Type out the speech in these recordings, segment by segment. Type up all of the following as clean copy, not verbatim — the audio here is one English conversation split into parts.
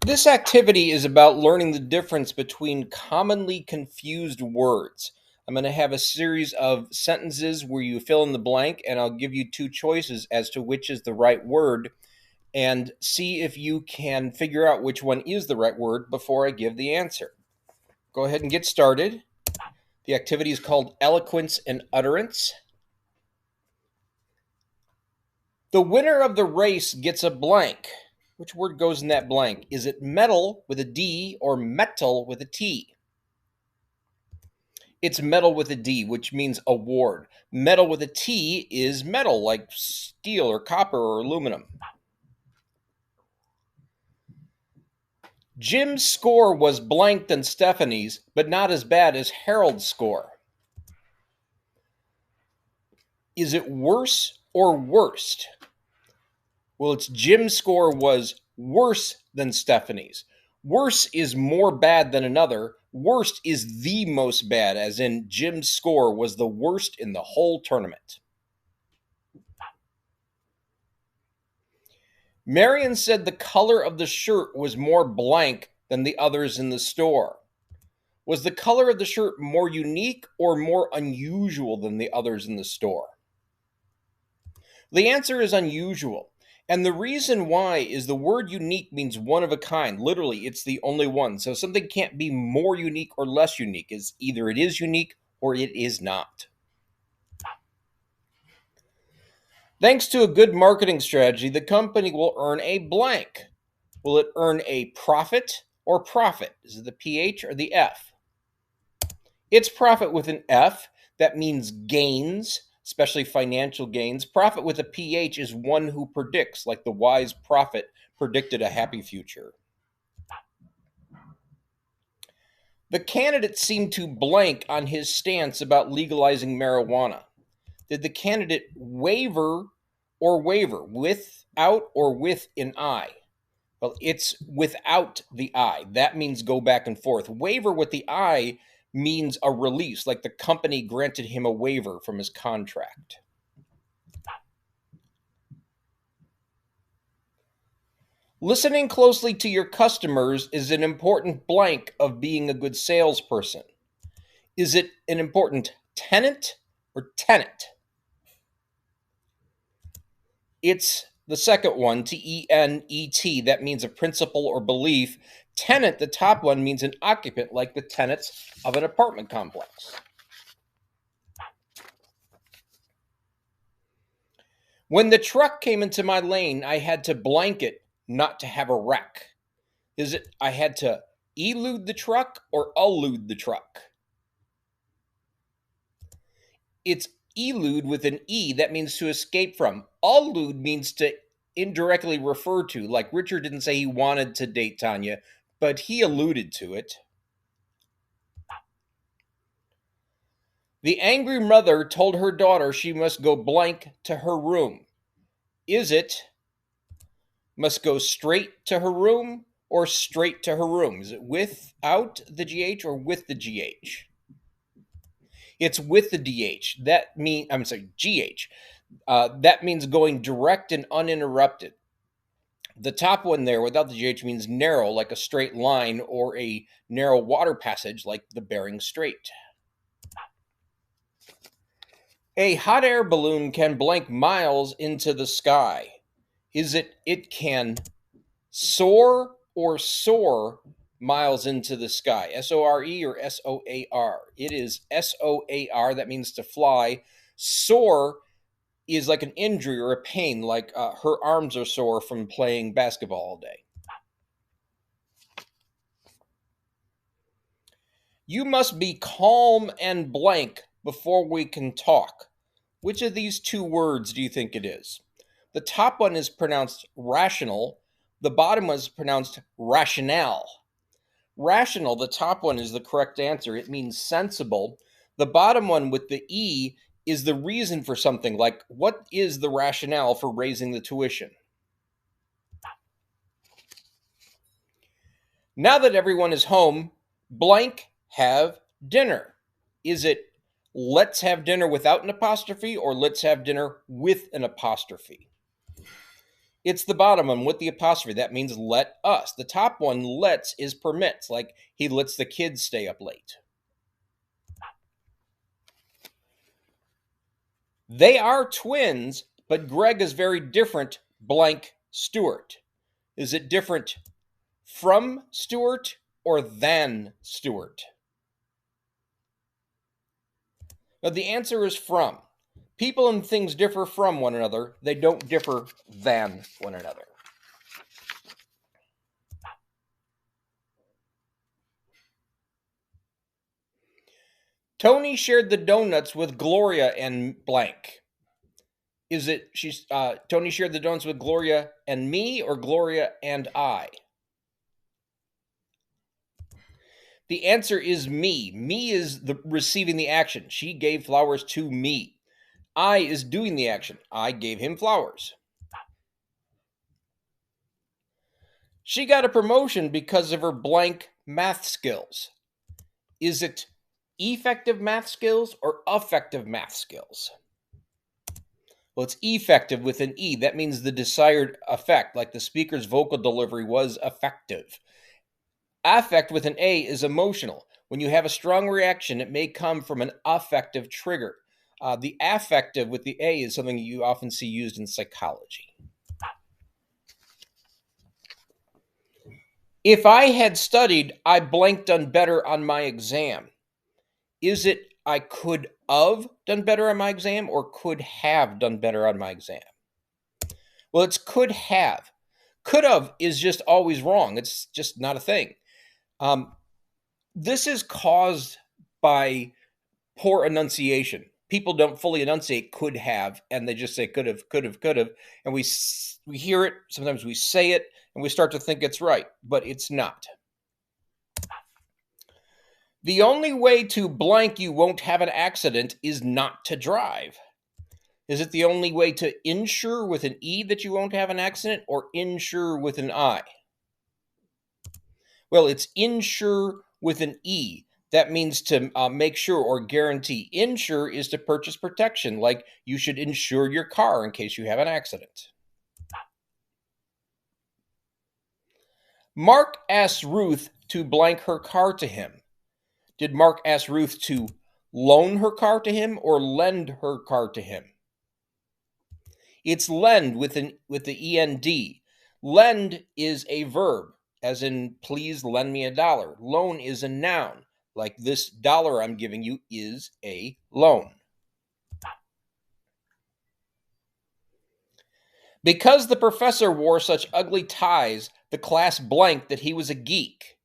This activity is about learning the difference between commonly confused words. I'm going to have a series of sentences where you fill in the blank, and I'll give you two choices as to which is the right word, and see if you can figure out which one is the right word before I give the answer. Go ahead and get started. The activity is called Eloquence and Utterance. The winner of the race gets a blank. Which word goes in that blank? Is it metal with a D or metal with a T? It's metal with a D, which means award. Metal with a T is metal, like steel or copper or aluminum. Jim's score was blank than Stephanie's, but not as bad as Harold's score. Is it worse or worst? Well, it's Jim's score was worse than Stephanie's. Worse is more bad than another. Worst is the most bad, as in Jim's score was the worst in the whole tournament. Marion said the color of the shirt was more blank than the others in the store. Was the color of the shirt more unique or more unusual than the others in the store? The answer is unusual. And the reason why is the word unique means one of a kind. Literally, it's the only one. So something can't be more unique or less unique. It's either it is unique or it is not. Thanks to a good marketing strategy, the company will earn a blank. Will it earn a profit or profit? Is it the PH or the F? It's profit with an F. That means gains, especially financial gains. Profit with a PH is one who predicts, like the wise prophet predicted a happy future. The candidate seemed to blank on his stance about legalizing marijuana. Did the candidate waver or waver, without or with an I? Well, it's without the I. That means go back and forth. Waver with the I means a release, like the company granted him a waiver from his contract. Listening closely to your customers is an important blank of being a good salesperson. Is it an important tenant or tenant? It's the second one, T-E-N-E-T. That means a principle or belief. Tenant, the top one, means an occupant, like the tenants of an apartment complex. When the truck came into my lane, I had to blank it not to have a wreck. Is it I had to elude the truck or elude the truck? It's elude with an E. That means to escape from. Allude means to indirectly refer to. Like Richard didn't say he wanted to date Tanya, but he alluded to it. The angry mother told her daughter she must go blank to her room. Is it must go straight to her room or straight to her room? Is it without the GH or with the GH? It's with the DH. GH. That means going direct and uninterrupted. The top one there without the GH means narrow, like a straight line, or a narrow water passage, like the Bering Strait. A hot air balloon can blank miles into the sky. Is it can soar or soar miles into the sky? S-O-R-E or S-O-A-R? It is S-O-A-R. That means to fly. Soar is like an injury or a pain, like her arms are sore from playing basketball all day. You must be calm and blank before we can talk. Which of these two words do you think it is? The top one is pronounced rational. The bottom one is pronounced rationale. Rational, the top one, is the correct answer. It means sensible. The bottom one with the E is the reason for something, like what is the rationale for raising the tuition? Now that everyone is home, blank have dinner. Is it let's have dinner without an apostrophe or let's have dinner with an apostrophe? It's the bottom one with the apostrophe. That means let us. The top one, lets, is permits, like he lets the kids stay up late. They are twins, but Greg is very different, blank Stuart. Is it different from Stuart or than Stuart? Now, the answer is from. People and things differ from one another. They don't differ than one another. Tony shared the donuts with Gloria and blank. Is it Tony shared the donuts with Gloria and me or Gloria and I? The answer is me. Me is the receiving the action. She gave flowers to me. I is doing the action. I gave him flowers. She got a promotion because of her blank math skills. Is it effective math skills or effective math skills? Well, it's effective with an E. That means the desired effect, like the speaker's vocal delivery was effective. Affect with an A is emotional. When you have a strong reaction, it may come from an affective trigger. The affective with the A is something you often see used in psychology. If I had studied, I blanked done better on my exam. Is it I could have done better on my exam or could have done better on my exam? Well, it's could have. Could have is just always wrong. It's just not a thing. This is caused by poor enunciation. People don't fully enunciate could have, and they just say could have, could have, could have. And we hear it, sometimes we say it, and we start to think it's right, but it's not. The only way to blank you won't have an accident is not to drive. Is it the only way to insure with an E that you won't have an accident, or insure with an I? Well, it's insure with an E. That means to make sure or guarantee. Insure is to purchase protection, like you should insure your car in case you have an accident. Mark asked Ruth to blank her car to him. Did Mark ask Ruth to loan her car to him or lend her car to him? It's lend with the END. Lend is a verb, as in please lend me $1. Loan is a noun, like this dollar I'm giving you is a loan. Because the professor wore such ugly ties, the class blanked that he was a geek.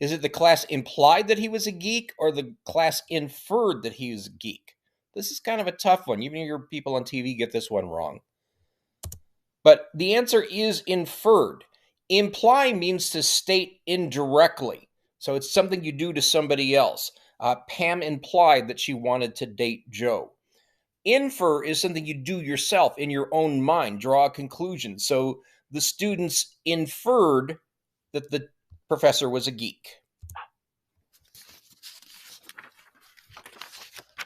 Is it the class implied that he was a geek or the class inferred that he was a geek? This is kind of a tough one. Even your people on TV get this one wrong. But the answer is inferred. Imply means to state indirectly. So it's something you do to somebody else. Pam implied that she wanted to date Joe. Infer is something you do yourself in your own mind, draw a conclusion. So the students inferred that the professor was a geek.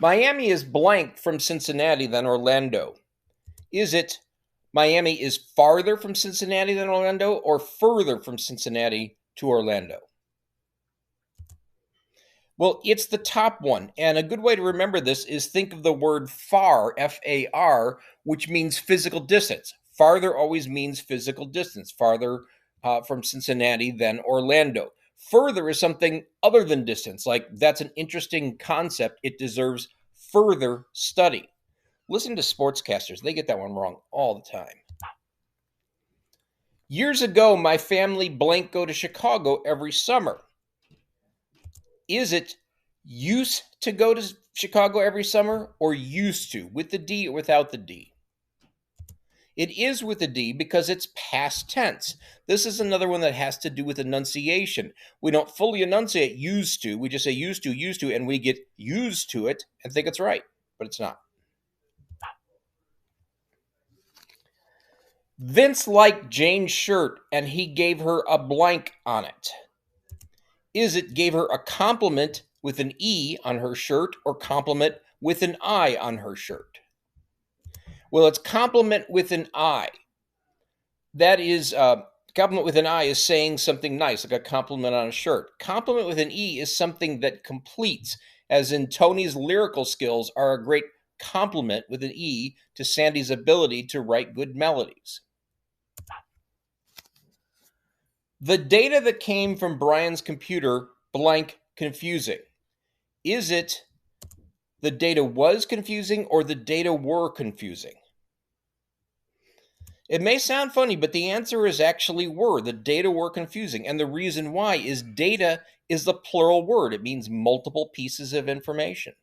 Miami is blank from Cincinnati than Orlando. Is it Miami is farther from Cincinnati than Orlando or further from Cincinnati to Orlando? Well, it's the top one. And a good way to remember this is think of the word far, F-A-R, which means physical distance. Farther always means physical distance, farther from Cincinnati than Orlando. Further is something other than distance, like that's an interesting concept. It deserves further study. Listen to sportscasters. They get that one wrong all the time. Years ago, my family blank go to Chicago every summer. Is it used to go to Chicago every summer or used to, with the D or without the D? It is with the D because it's past tense. This is another one that has to do with enunciation. We don't fully enunciate used to. We just say used to, and we get used to it and think it's right, but it's not. Vince liked Jane's shirt and he gave her a blank on it. Is it gave her a compliment with an E on her shirt or compliment with an I on her shirt? Well, it's compliment with an I. That is, compliment with an I is saying something nice, like a compliment on a shirt. Compliment with an E is something that completes, as in Tony's lyrical skills are a great compliment with an E to Sandy's ability to write good melodies. The data that came from Brian's computer, blank, confusing. Is it the data was confusing or the data were confusing? It may sound funny, but the answer is actually were. The data were confusing. And the reason why is data is the plural word. It means multiple pieces of information.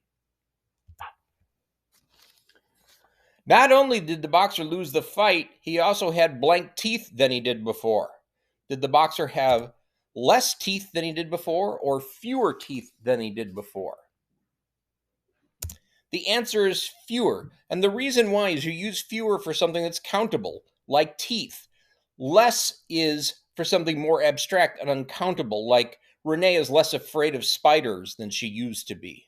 Not only did the boxer lose the fight, he also had blank teeth than he did before. Did the boxer have less teeth than he did before or fewer teeth than he did before? The answer is fewer. And the reason why is you use fewer for something that's countable, like teeth. Less is for something more abstract and uncountable, like Renee is less afraid of spiders than she used to be.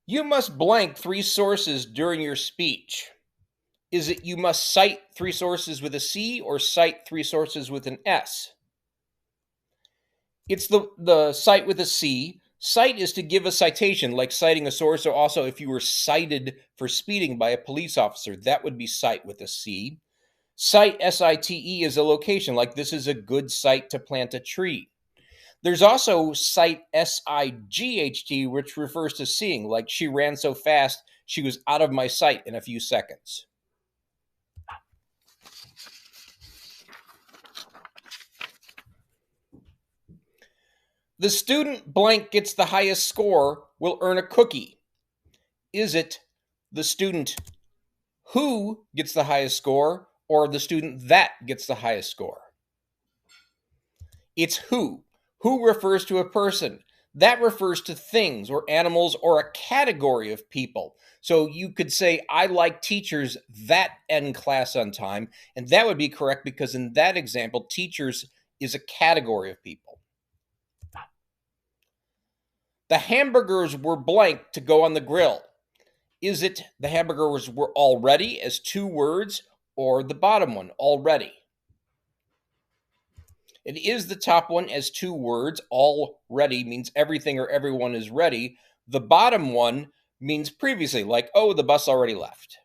You must blank 3 sources during your speech. Is it you must cite 3 sources with a C or cite 3 sources with an S? It's the cite with a C. Cite is to give a citation, like citing a source, or also if you were cited for speeding by a police officer, that would be cite with a C. Site, S-I-T-E, is a location, like this is a good site to plant a tree. There's also site, S-I-G-H-T, which refers to seeing, like she ran so fast, she was out of my sight in a few seconds. The student blank gets the highest score will earn a cookie. Is it the student who gets the highest score or the student that gets the highest score? It's who. Who refers to a person. That refers to things or animals or a category of people. So you could say, I like teachers that end class on time. And that would be correct because in that example, teachers is a category of people. The hamburgers were blank to go on the grill. Is it the hamburgers were already as 2 words or the bottom one, already? It is the top one as 2 words. Already means everything or everyone is ready. The bottom one means previously, like, oh, the bus already left.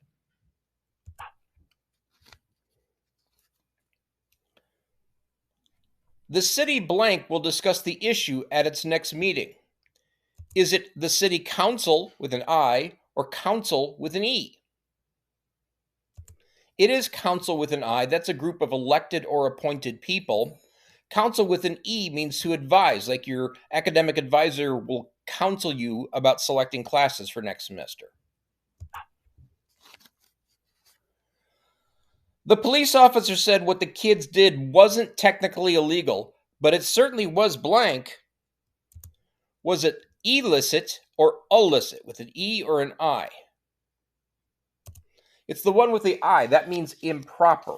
The city blank will discuss the issue at its next meeting. Is it the city council with an I or council with an E? It is council with an I. That's a group of elected or appointed people. Counsel with an E means to advise, like your academic advisor will counsel you about selecting classes for next semester. The police officer said what the kids did wasn't technically illegal, but it certainly was blank. Was it illicit or illicit with an E or an I? It's the one with the I. That means improper.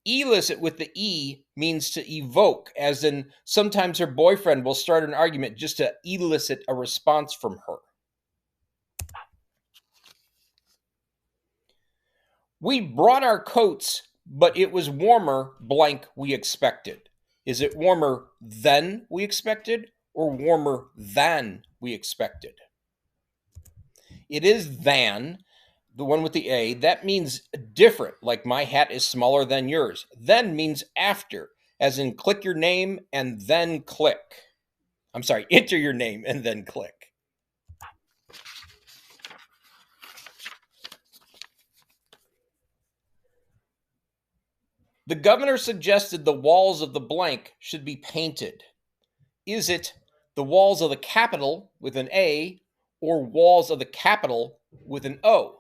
Illicit with the E means to evoke, as in sometimes her boyfriend will start an argument just to elicit a response from her. We brought our coats, but it was warmer, blank, we expected. Is it warmer than we expected or warmer than we expected? It is than, the one with the A. That means different, like my hat is smaller than yours. Then means after, as in click your name and then click. I'm sorry, enter your name and then click. The governor suggested the walls of the blank should be painted. Is it the walls of the Capitol with an A or walls of the Capitol with an O?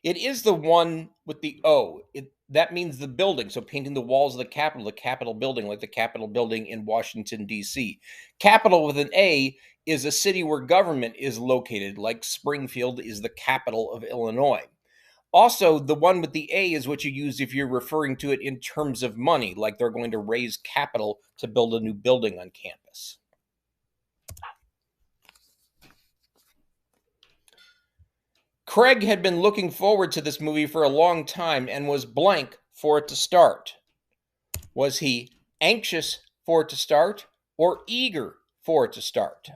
It is the one with the O. That means the building. So painting the walls of the Capitol building, like the Capitol building in Washington, D.C. Capitol with an A is a city where government is located, like Springfield is the capital of Illinois. Also, the one with the A is what you use if you're referring to it in terms of money, like they're going to raise capital to build a new building on campus. Craig had been looking forward to this movie for a long time and was blank for it to start. Was he anxious for it to start or eager for it to start?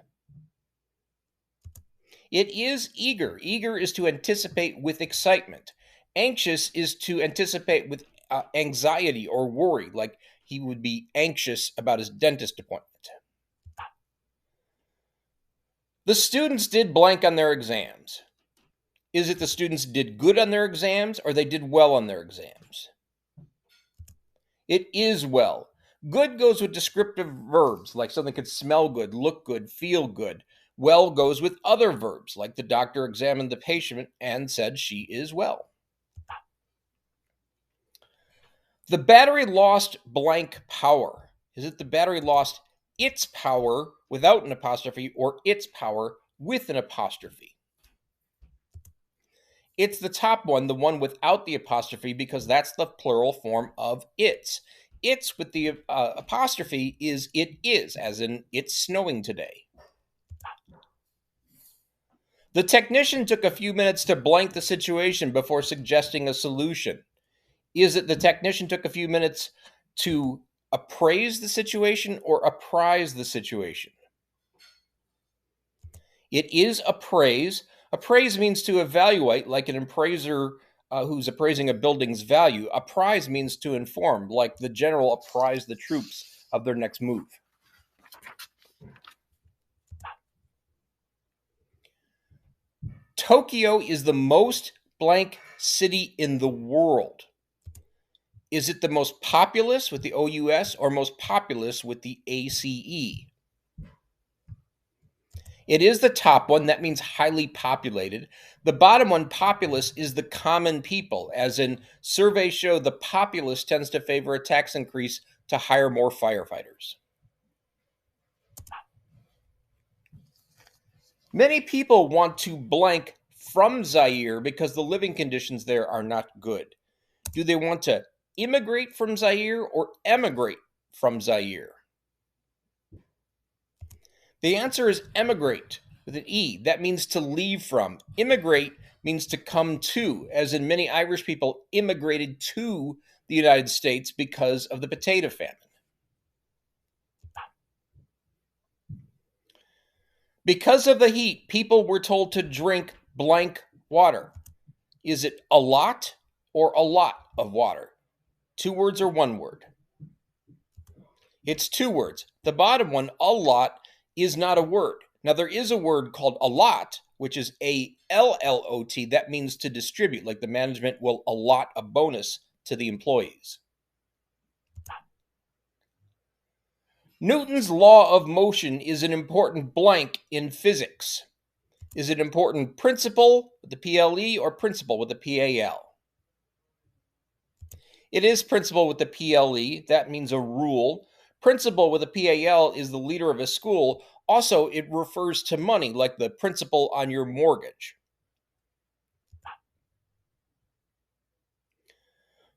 It is eager. Eager is to anticipate with excitement. Anxious is to anticipate with anxiety or worry, like he would be anxious about his dentist appointment. The students did blank on their exams. Is it the students did good on their exams or they did well on their exams? It is well. Good goes with descriptive verbs, like something could smell good, look good, feel good. Well goes with other verbs, like the doctor examined the patient and said she is well. The battery lost blank power. Is it the battery lost its power without an apostrophe or its power with an apostrophe? It's the top one, the one without the apostrophe, because that's the plural form of its. It's with the apostrophe is it is, as in it's snowing today. The technician took a few minutes to blank the situation before suggesting a solution. Is it the technician took a few minutes to appraise the situation or apprise the situation? It is appraise. Appraise means to evaluate, like an appraiser who's appraising a building's value. Apprise means to inform, like the general apprised the troops of their next move. Tokyo is the most blank city in the world. Is it the most populous with the OUS or most populous with the ACE? It is the top one. That means highly populated. The bottom one, populous, is the common people, as in surveys show the populace tends to favor a tax increase to hire more firefighters. Many people want to blank from Zaire because the living conditions there are not good. Do they want to immigrate from Zaire or emigrate from Zaire? The answer is emigrate with an E. That means to leave from. Immigrate means to come to, as in many Irish people immigrated to the United States because of the potato famine. Because of the heat, people were told to drink blank water. Is it a lot or a lot of water? 2 words or 1 word? It's 2 words. The bottom one, a lot, is not a word. Now, there is a word called allot, which is ALLOT. That means to distribute, like the management will allot a bonus to the employees. Newton's law of motion is an important blank in physics. Is it important principle with the PLE or principle with the PAL? It is principle with the PLE. That means a rule. Principal with a PAL is the leader of a school. Also, it refers to money, like the principal on your mortgage.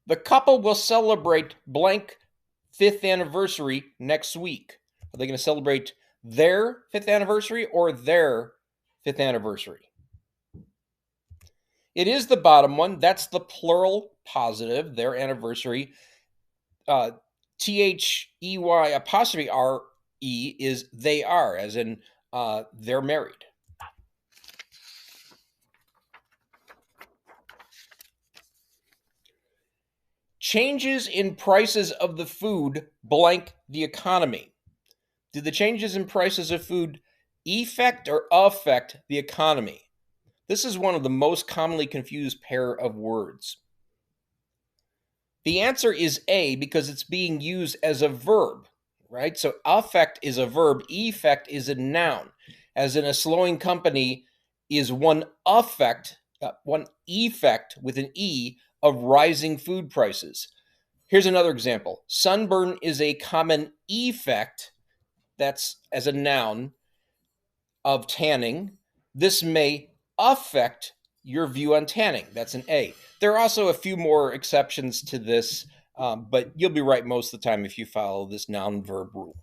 The couple will celebrate blank 5th anniversary next week. Are they going to celebrate their 5th anniversary or their 5th anniversary? It is the bottom one. That's the plural positive, their anniversary. THEY apostrophe RE is they are, as in they're married. Changes in prices of the food blank the economy. Do the changes in prices of food affect or affect the economy? This is one of the most commonly confused pair of words. The answer is A, because it's being used as a verb, right? So affect is a verb, effect is a noun. As in a slowing company is one effect with an E of rising food prices. Here's another example. Sunburn is a common effect, that's as a noun, of tanning. This may affect your view on tanning. That's an A. There are also a few more exceptions to this, but you'll be right most of the time if you follow this noun-verb rule.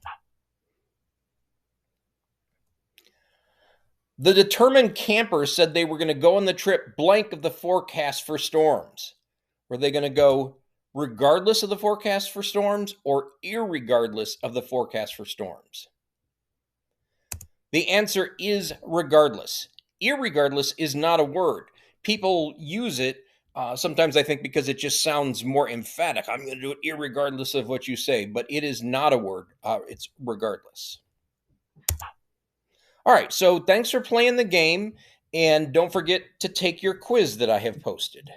The determined campers said they were going to go on the trip blank of the forecast for storms. Were they going to go regardless of the forecast for storms or irregardless of the forecast for storms? The answer is regardless. Irregardless is not a word. People use it sometimes, I think, because it just sounds more emphatic. I'm going to do it irregardless of what you say, but it is not a word. It's regardless. All right, so thanks for playing the game, and don't forget to take your quiz that I have posted.